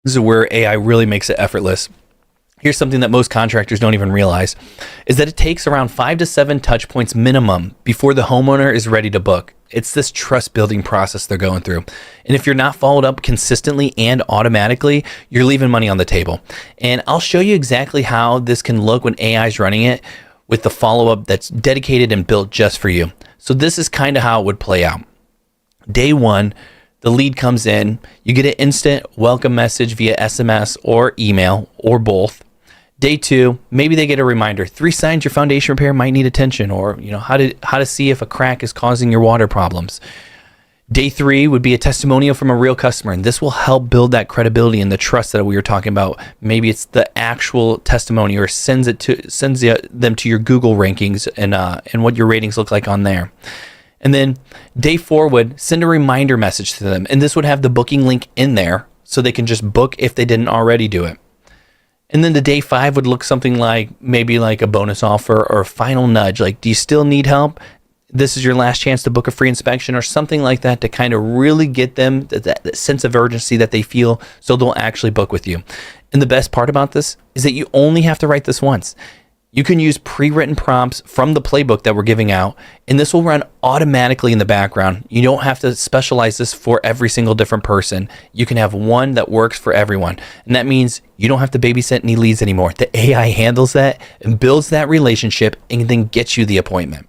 This is where AI really makes it effortless. Here's something that most contractors don't even realize, is that it takes around 5 to 7 touch points minimum before the homeowner is ready to book. It's this trust building process they're going through. And if you're not followed up consistently and automatically, you're leaving money on the table. And I'll show you exactly how this can look when AI is running it with the follow-up that's dedicated and built just for you. So this is kind of how it would play out. Day 1, the lead comes in, you get an instant welcome message via SMS or email or both. Day 2, maybe they get a reminder, 3 signs your foundation repair might need attention, or how to see if a crack is causing your water problems. Day 3 would be a testimonial from a real customer, and this will help build that credibility and the trust that we were talking about. Maybe it's the actual testimony, or sends them to your Google rankings and what your ratings look like on there. And then day 4 would send a reminder message to them, and this would have the booking link in there so they can just book if they didn't already do it. And then the day 5 would look something like maybe like a bonus offer or a final nudge, like, do you still need help? This is your last chance to book a free inspection, or something like that, to kind of really get them that sense of urgency that they feel, so they'll actually book with you. And the best part about this is that you only have to write this once. You can use pre-written prompts from the playbook that we're giving out, and this will run automatically in the background. You don't have to specialize this for every single different person. You can have one that works for everyone. And that means you don't have to babysit any leads anymore. The AI handles that and builds that relationship and then gets you the appointment.